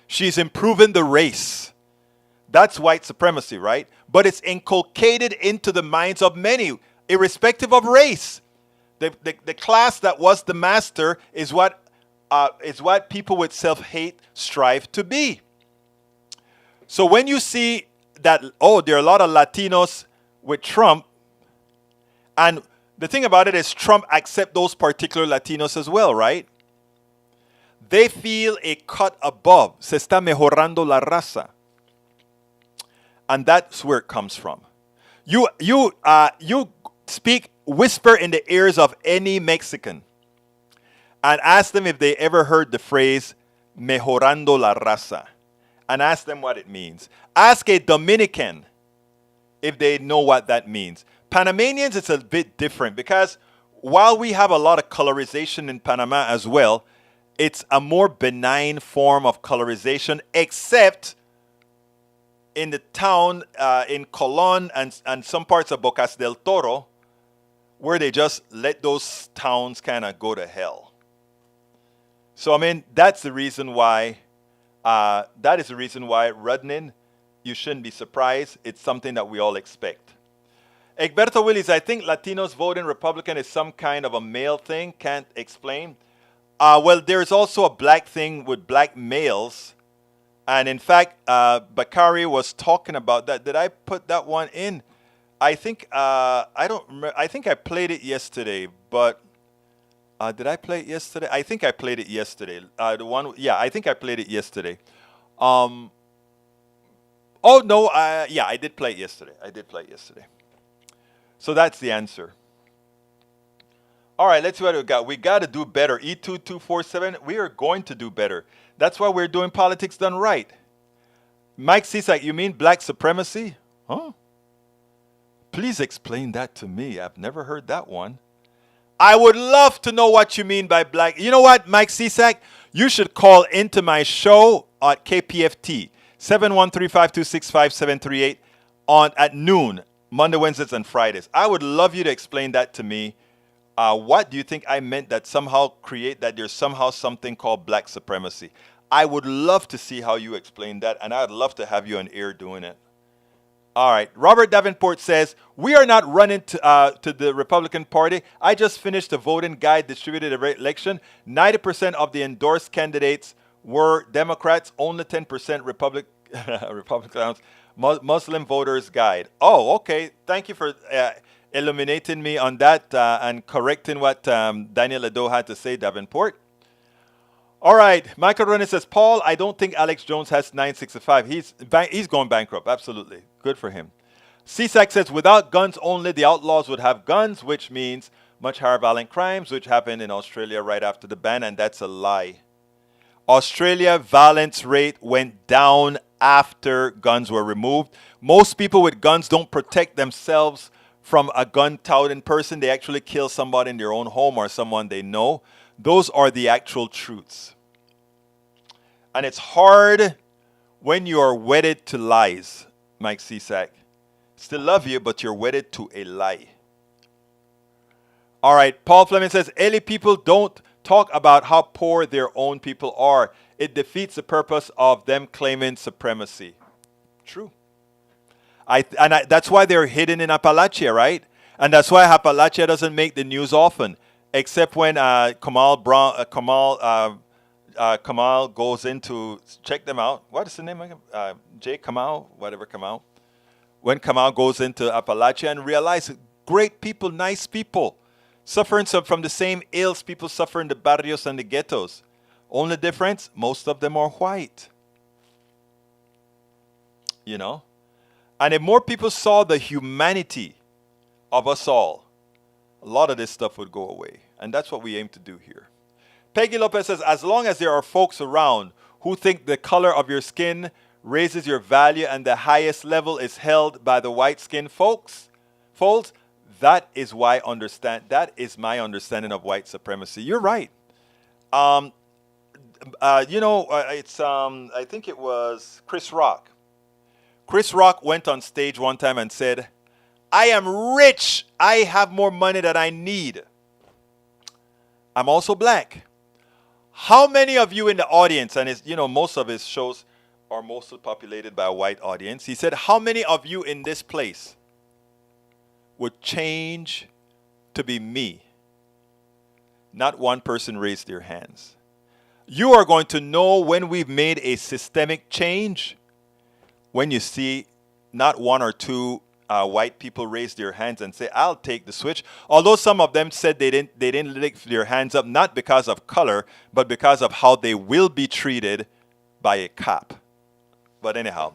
she's improving the race. That's white supremacy, right? But it's inculcated into the minds of many, irrespective of race. The class that was the master is what people with self-hate strive to be. So when you see that, there are a lot of Latinos with Trump, and the thing about it is Trump accepts those particular Latinos as well, right? They feel a cut above. Se está mejorando la raza. And that's where it comes from. You whisper in the ears of any Mexican and ask them if they ever heard the phrase mejorando la raza, and ask them what it means. Ask a Dominican if they know what that means. Panamanians, it's a bit different because while we have a lot of colorization in Panama as well, it's a more benign form of colorization, except in the town in Colón and some parts of Bocas del Toro, where they just let those towns kind of go to hell. So, I mean, that's the reason why, Rudnin, you shouldn't be surprised. It's something that we all expect. Egberto Willis, I think Latinos voting Republican is some kind of a male thing. Can't explain. Well, there's also a black thing with black males. And in fact, Bakari was talking about that. Did I put that one in? I think I don't remember. I think I played it yesterday, but Did I play it yesterday? I think I played it yesterday. The one, yeah, I think I played it yesterday. Um, oh no, yeah, I did play it yesterday. I did play it yesterday. So that's the answer. All right, let's see what we got. We got to do better. E2247, we are going to do better. That's why we're doing politics done right. Mike Cisak, you mean black supremacy? Huh? Please explain that to me. I've never heard that one. I would love to know what you mean by black. You know what, Mike Cisak? You should call into my show at KPFT, 713-526-5738 at noon, Monday, Wednesdays, and Fridays. I would love you to explain that to me. What do you think I meant that somehow create that there's somehow something called black supremacy? I would love to see how you explain that, and I'd love to have you on air doing it. All right. Robert Davenport says, we are not running to the Republican Party. I just finished the voting guide distributed at the election. 90% of the endorsed candidates were Democrats, only 10% Republicans. Muslim voters guide. Oh, okay. Thank you for illuminating me on that and correcting what Daniel Ado had to say, Davenport. All right. Michael Ronan says, Paul, I don't think Alex Jones has 965. He's going bankrupt. Absolutely. Good for him. CSAC says, without guns only, the outlaws would have guns, which means much higher violent crimes, which happened in Australia right after the ban, and that's a lie. Australia violence rate went down after guns were removed. Most people with guns don't protect themselves from a gun-toting person. They actually kill somebody in their own home or someone they know. Those are the actual truths. And it's hard when you are wedded to lies, Mike Cisak. Still love you, but you're wedded to a lie. All right, Paul Fleming says, LA people don't talk about how poor their own people are. It defeats the purpose of them claiming supremacy. True. That's why they're hidden in Appalachia, right? And that's why Appalachia doesn't make the news often, except when Kamal goes in to check them out. What is the name again? Jay Kamal, whatever Kamal. When Kamal goes into Appalachia and realizes great people, nice people, suffering from the same ills people suffer in the barrios and the ghettos. Only difference, most of them are white. You know? And if more people saw the humanity of us all, a lot of this stuff would go away. And that's what we aim to do here. Peggy Lopez says, as long as there are folks around who think the color of your skin raises your value and the highest level is held by the white skin folks, that is my understanding of white supremacy. You're right. I think it was Chris Rock. Chris Rock went on stage one time and said, I am rich. I have more money than I need. I'm also black. How many of you in the audience, and most of his shows are mostly populated by a white audience. He said, how many of you in this place would change to be me? Not one person raised their hands. You are going to know when we've made a systemic change when you see not one or two white people raise their hands and say, I'll take the switch. Although some of them said they didn't lift their hands up, not because of color, but because of how they will be treated by a cop. But anyhow,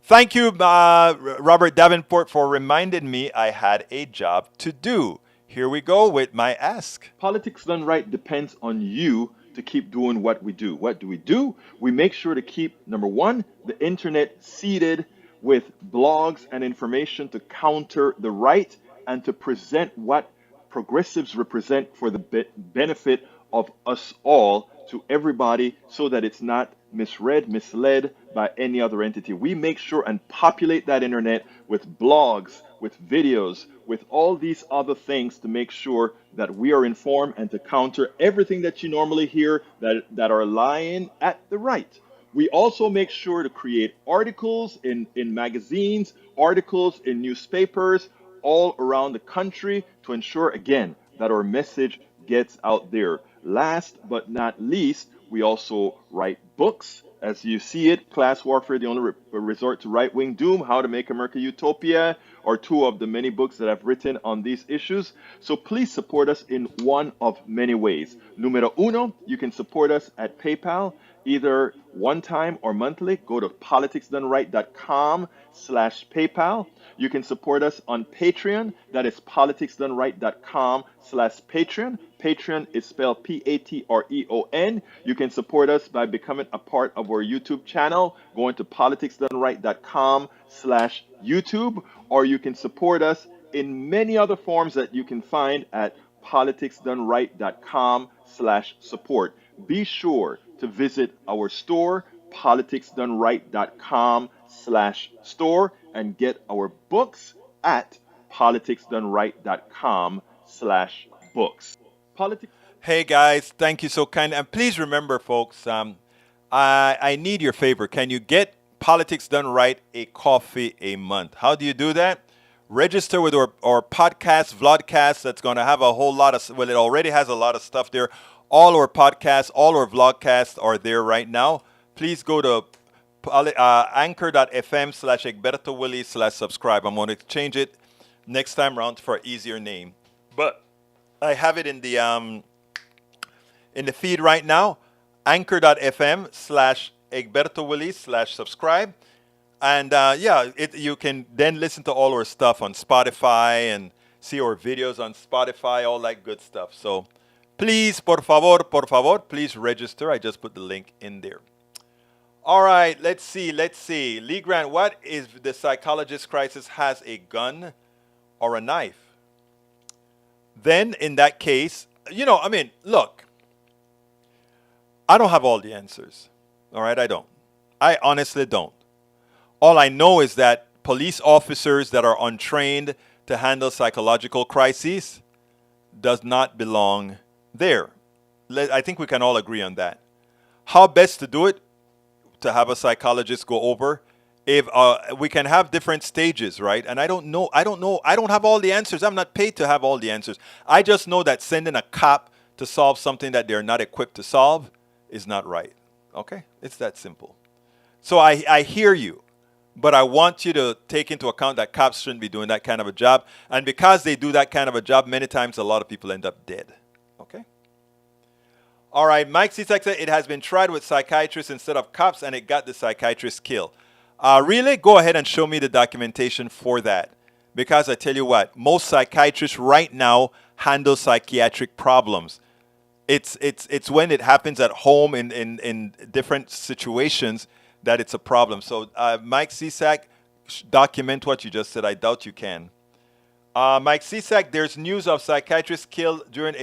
thank you, Robert Davenport, for reminding me I had a job to do. Here we go with my ask. Politics done right depends on you to keep doing what we do. What do? We make sure to keep, number one, the internet seeded with blogs and information to counter the right and to present what progressives represent for the benefit of us all to everybody so that it's not misread, misled by any other entity. We make sure and populate that internet with blogs, with videos, with all these other things to make sure that we are informed and to counter everything that you normally hear that are lying at the right. We also make sure to create articles in magazines, articles in newspapers all around the country to ensure, again, that our message gets out there. Last but not least, we also write books As you see it, class warfare, the only resort to right-wing doom, how to make America utopia, are two of the many books that I've written on these issues. So please support us in one of many ways. Numero uno, you can support us at PayPal, either one time or monthly. Go to politicsdoneright.com/PayPal. You can support us on Patreon. That is politicsdoneright.com/Patreon. Patreon is spelled Patreon. You can support us by becoming a part of our YouTube channel, going to politicsdoneright.com/YouTube, or you can support us in many other forms that you can find at politicsdoneright.com/support. Be sure to visit our store, politicsdoneright.com/store, and get our books at politicsdoneright.com/books. Hey guys, thank you so kind. And please remember, folks, I need your favor. Can you get Politics Done Right a coffee a month? How do you do that? Register with our podcast, vlogcast. That's going to have a whole lot of, well, it already has a lot of stuff there. All our podcasts, all our vlogcasts are there right now. Please go to anchor.fm/EgbertoWillie/subscribe. I'm going to change it next time around for an easier name. But I have it in the feed right now, anchor.fm/EgbertoWillie/subscribe. And you can then listen to all our stuff on Spotify and see our videos on Spotify, all that good stuff. So please, por favor, please register. I just put the link in there. All right, let's see. Lee Grant, what if the psychologist crisis has a gun or a knife? Then in that case, look, I don't have all the answers. All right, I don't. I honestly don't. All I know is that police officers that are untrained to handle psychological crises does not belong there. I think we can all agree on that. How best to do it? To have a psychologist go over. If we can have different stages, right? And I don't know. I don't have all the answers. I'm not paid to have all the answers. I just know that sending a cop to solve something that they're not equipped to solve is not right. Okay? It's that simple. So I hear you. But I want you to take into account that cops shouldn't be doing that kind of a job. And because they do that kind of a job, many times a lot of people end up dead. Okay? All right. Mike Cisak said it has been tried with psychiatrists instead of cops, and it got the psychiatrist killed. Really? Go ahead and show me the documentation for that. Because I tell you what, most psychiatrists right now handle psychiatric problems. It's when it happens at home in different situations that it's a problem. So, Mike Cisak, document what you just said. I doubt you can. Mike Cisak, there's news of a psychiatrist killed during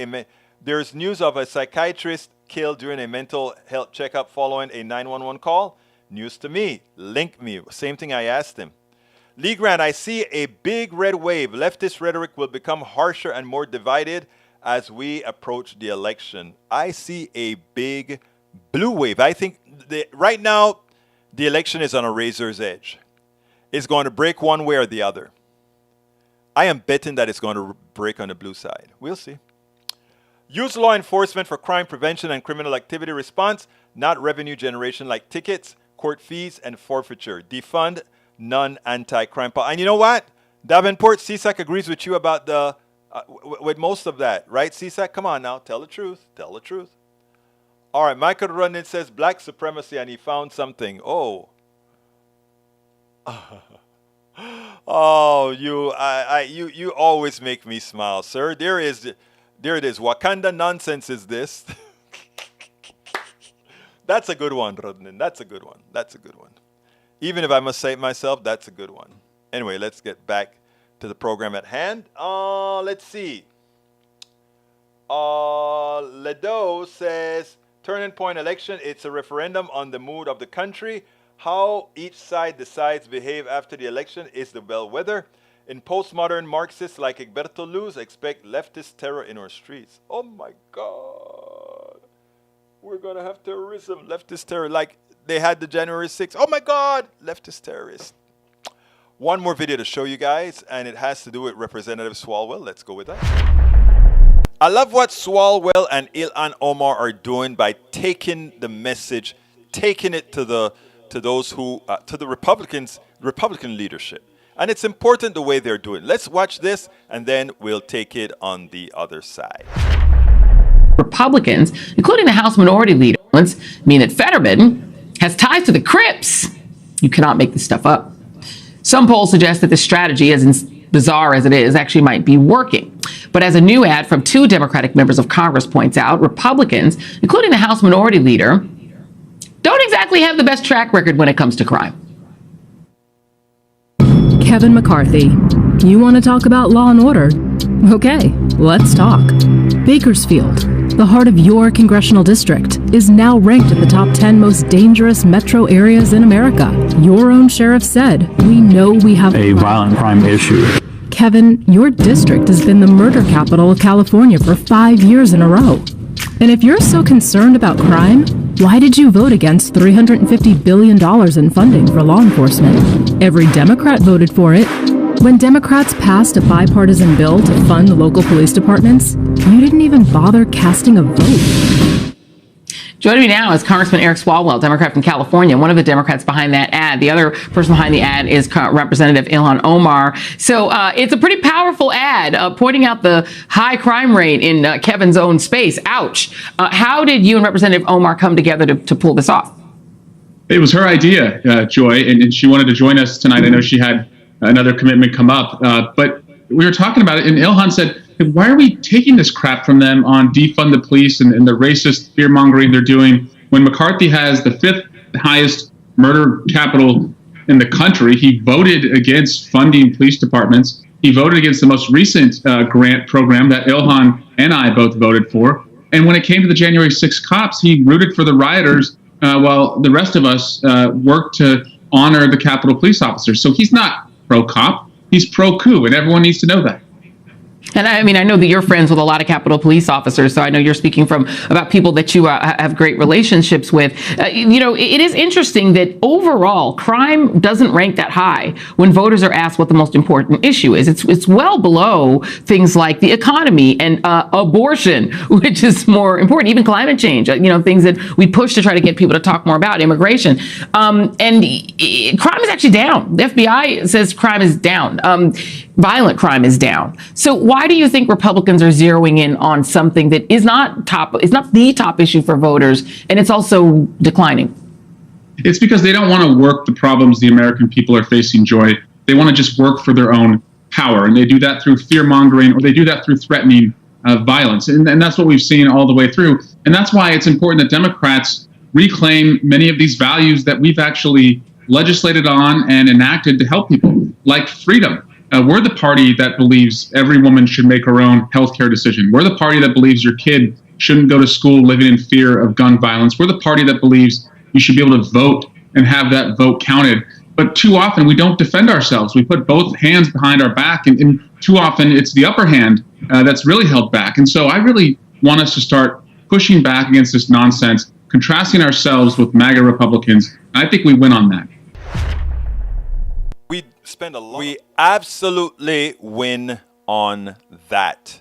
a mental health checkup following a 911 call. News to me. Link me. Same thing I asked him. Lee Grant, I see a big red wave. Leftist rhetoric will become harsher and more divided as we approach the election. I see a big blue wave. I think right now, the election is on a razor's edge. It's going to break one way or the other. I am betting that it's going to break on the blue side. We'll see. Use law enforcement for crime prevention and criminal activity response, not revenue generation like tickets, court fees, and forfeiture. Defund non-anti-crime policy. And you know what? Davenport, CSAC agrees with you about with most of that. Right, CSAC? Come on now. Tell the truth. Tell the truth. All right, Michael Rundin says black supremacy, and he found something. Oh, you always make me smile, sir. There it is. Wakanda nonsense is this? That's a good one, Rundin. That's a good one. Even if I must say it myself, that's a good one. Anyway, let's get back to the program at hand. Let's see. Ledo says. Turning point election, it's a referendum on the mood of the country. How each side decides to behave after the election is the bellwether. In postmodern Marxists like Egberto Luz, expect leftist terror in our streets. Oh my God. We're going to have terrorism, leftist terror, like they had the January 6th. Oh my God, leftist terrorists. One more video to show you guys, and it has to do with Representative Swalwell. Let's go with that. I love what Swalwell and Ilhan Omar are doing by taking the message taking it to the Republican leadership. And it's important the way they're doing. Let's watch this, and then we'll take it on the other side. Republicans, including the House Minority Leader, mean that Fetterman has ties to the Crips. You cannot make this stuff up. Some polls suggest that this strategy, as bizarre as it is, actually might be working. But as a new ad from 2 Democratic members of Congress points out, Republicans, including the House Minority Leader, don't exactly have the best track record when it comes to crime. Kevin McCarthy, you want to talk about law and order? Okay, let's talk. Bakersfield, the heart of your congressional district, is now ranked in the top 10 most dangerous metro areas in America. Your own sheriff said, we know we have a violent crime issue. Kevin, your district has been the murder capital of California for 5 years in a row. And if you're so concerned about crime, why did you vote against $350 billion in funding for law enforcement? Every Democrat voted for it. When Democrats passed a bipartisan bill to fund local police departments, you didn't even bother casting a vote. Joining me now is Congressman Eric Swalwell, Democrat from California, one of the Democrats behind that ad. The other person behind the ad is Representative Ilhan Omar. So it's a pretty powerful ad pointing out the high crime rate in Kevin's own space. Ouch. How did you and Representative Omar come together to pull this off? It was her idea, Joy, and she wanted to join us tonight. I know she had another commitment come up, but we were talking about it, and Ilhan said, why are we taking this crap from them on defund the police and the racist fear-mongering they're doing when McCarthy has the 5th highest murder capital in the country? He voted against funding police departments. He voted against the most recent grant program that Ilhan and I both voted for. And when it came to the January 6th cops, he rooted for the rioters while the rest of us worked to honor the Capitol police officers. So he's not pro-cop, he's pro-coup, and everyone needs to know that. And I mean, I know that you're friends with a lot of Capitol police officers, so I know you're speaking about people that you have great relationships with. It is interesting that overall crime doesn't rank that high when voters are asked what the most important issue is. It's well below things like the economy and abortion, which is more important, even climate change, things that we push to try to get people to talk more about, immigration. And crime is actually down. The FBI says crime is down. Violent crime is down. So why do you think Republicans are zeroing in on something that is not the top issue for voters, and it's also declining? It's because they don't want to work the problems the American people are facing, Joy. They want to just work for their own power, and they do that through fear-mongering, or they do that through threatening violence. And that's what we've seen all the way through. And that's why it's important that Democrats reclaim many of these values that we've actually legislated on and enacted to help people, like freedom. We're the party that believes every woman should make her own healthcare decision. We're the party that believes your kid shouldn't go to school living in fear of gun violence. We're the party that believes you should be able to vote and have that vote counted. But too often we don't defend ourselves. We put both hands behind our back, and too often it's the upper hand that's really held back. And so I really want us to start pushing back against this nonsense, contrasting ourselves with MAGA Republicans. I think we win on that. We absolutely win on that.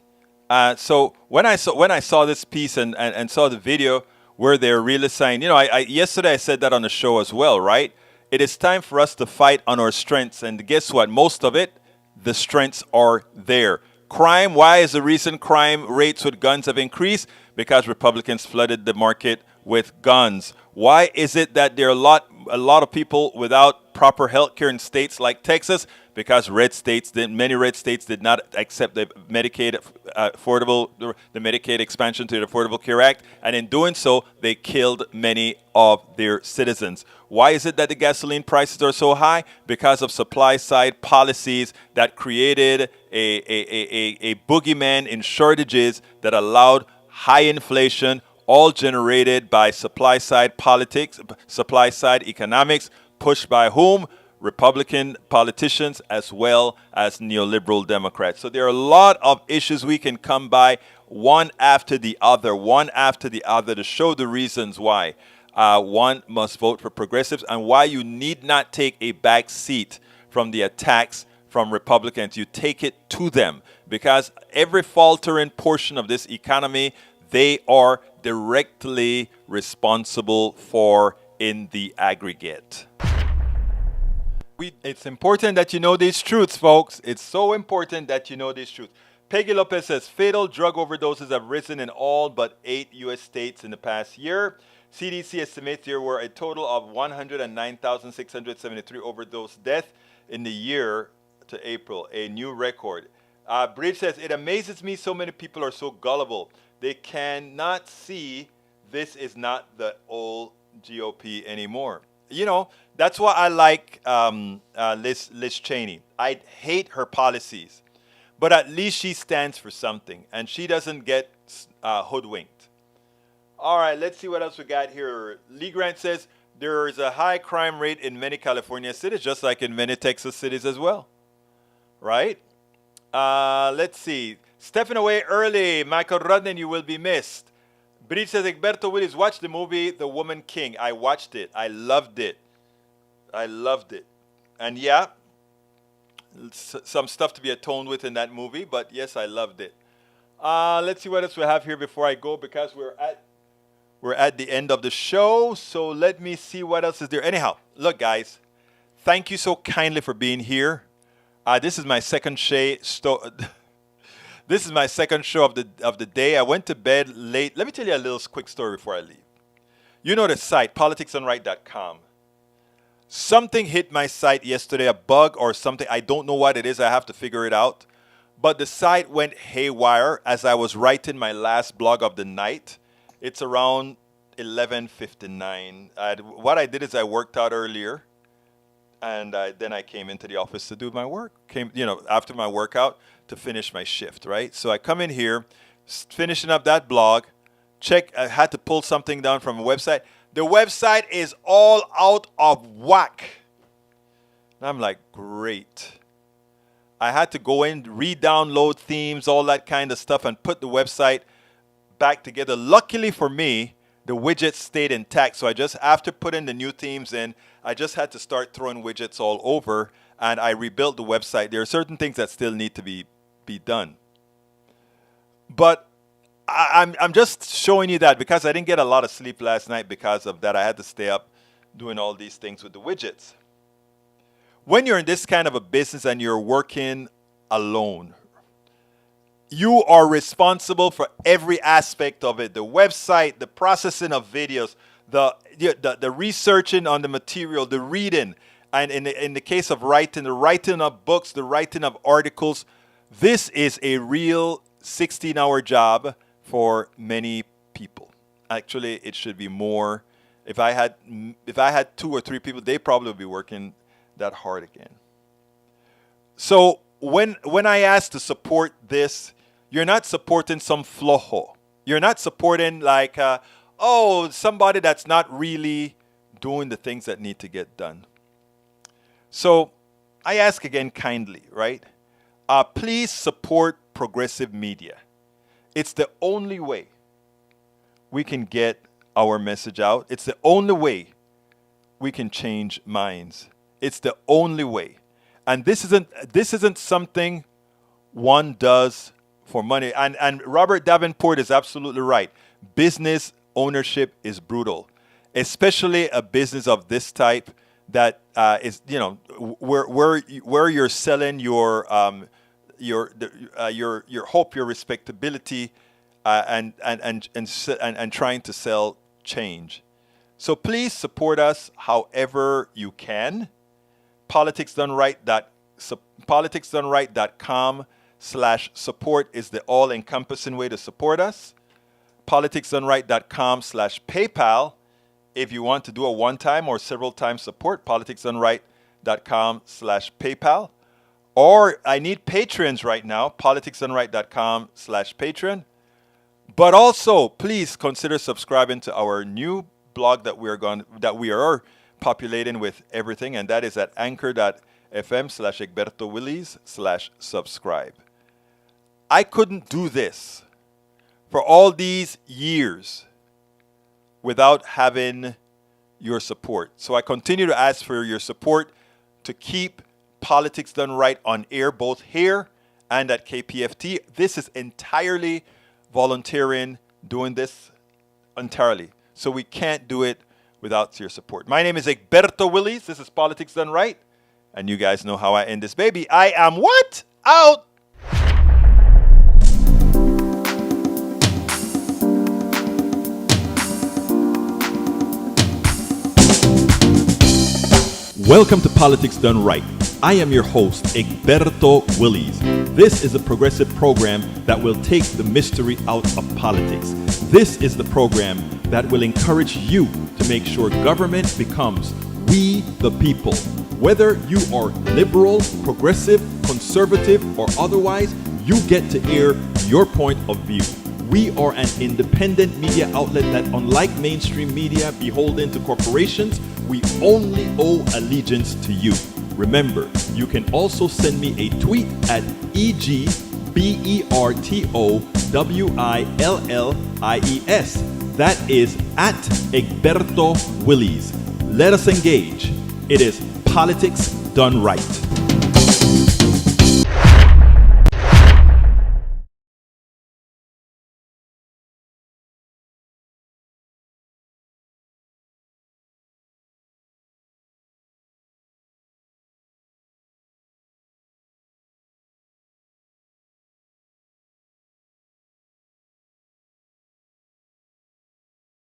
So when I saw this piece and saw the video where they're really saying, yesterday I said that on the show as well, right? It is time for us to fight on our strengths, and guess what? Most of it, the strengths are there. Crime. Why is the reason crime rates with guns have increased? Because Republicans flooded the market with guns. Why is it that there are a lot of people without proper health care in states like Texas? Because many red states did not accept the Medicaid the Medicaid expansion to the Affordable Care Act, and in doing so, they killed many of their citizens. Why is it that the gasoline prices are so high? Because of supply-side policies that created a boogeyman in shortages that allowed high inflation, all generated by supply-side politics, supply-side economics, pushed by whom? Republican politicians as well as neoliberal Democrats. So there are a lot of issues we can come by one after the other to show the reasons why one must vote for progressives and why you need not take a back seat from the attacks from Republicans. You take it to them, because every faltering portion of this economy, they are directly responsible for in the aggregate. It's important that you know these truths, folks. It's so important that you know these truths. Peggy Lopez says fatal drug overdoses have risen in all but 8 U.S. states in the past year. CDC estimates there were a total of 109,673 overdose deaths in the year to April, a new record. Bridge says, it amazes me so many people are so gullible. They cannot see this is not the old GOP anymore. You know, that's why I like Liz Cheney. I hate her policies, but at least she stands for something, and she doesn't get hoodwinked. All right, let's see what else we got here. Lee Grant says, there is a high crime rate in many California cities, just like in many Texas cities as well. Right? Let's see. Stepping away early, Michael Rudden, you will be missed. Bridge says, Egberto Willis, watch the movie The Woman King. I watched it. I loved it. And yeah, some stuff to be atoned with in that movie, but yes, I loved it. Let's see what else we have here before I go, because we're at the end of the show. So let me see what else is there. Anyhow, look, guys, thank you so kindly for being here. This is my second show. This is my second show of the day. I went to bed late. Let me tell you a little quick story before I leave. You know the site, politicsdoneright.com. Something hit my site yesterday, a bug or something. I don't know what it is. I have to figure it out. But the site went haywire as I was writing my last blog of the night. It's around 11:59. What I did is I worked out earlier, and then I came into the office to do my work. After my workout to finish my shift, right? So I come in here, finishing up that blog. I had to pull something down from a website. The website is all out of whack. And I'm like, great. I had to go in, re-download themes, all that kind of stuff, and put the website back together. Luckily for me, the widgets stayed intact. So after putting the new themes in, I just had to start throwing widgets all over, and I rebuilt the website. There are certain things that still need to be done. But I'm just showing you that because I didn't get a lot of sleep last night because of that. I had to stay up doing all these things with the widgets. When you're in this kind of a business and you're working alone, you are responsible for every aspect of it. The website, the processing of videos, the researching on the material, the reading, and in the case of writing, the writing of books, the writing of articles. This is a real 16-hour job for many people. Actually, it should be more. If I had 2 or 3 people, they probably would be working that hard again. So when I ask to support this, you're not supporting some flojo. You're not supporting like, somebody that's not really doing the things that need to get done. So I ask again kindly, right? Please support progressive media. It's the only way we can get our message out. It's the only way we can change minds. It's the only way. And this isn't something one does for money. And Robert Davenport is absolutely right. Business ownership is brutal, especially a business of this type that is, where you're selling your hope, your respectability, and trying to sell change. So please support us however you can. politicsdoneright.com/support is the all-encompassing way to support us. politicsdoneright.com/PayPal if you want to do a one-time or several times support. politicsdoneright.com/PayPal. Or I need patrons right now. politicsdoneright.com/Patreon. But also, please consider subscribing to our new blog that we are populating with everything, and that is at anchor.fm/EgbertoWillies/subscribe. I couldn't do this for all these years without having your support. So I continue to ask for your support to keep Politics Done Right on air, both here and at KPFT. This is entirely volunteering, doing this entirely. So we can't do it without your support. My name is Egberto Willies. This is Politics Done Right. And you guys know how I end this baby. I am what? Out. Welcome to Politics Done Right. I am your host, Egberto Willies. This is a progressive program that will take the mystery out of politics. This is the program that will encourage you to make sure government becomes we the people. Whether you are liberal, progressive, conservative, or otherwise, you get to air your point of view. We are an independent media outlet that, unlike mainstream media beholden to corporations, we only owe allegiance to you. Remember, you can also send me a tweet at EGBERTOWILLIES. That is at Egberto Willies. Let us engage. It is Politics Done Right.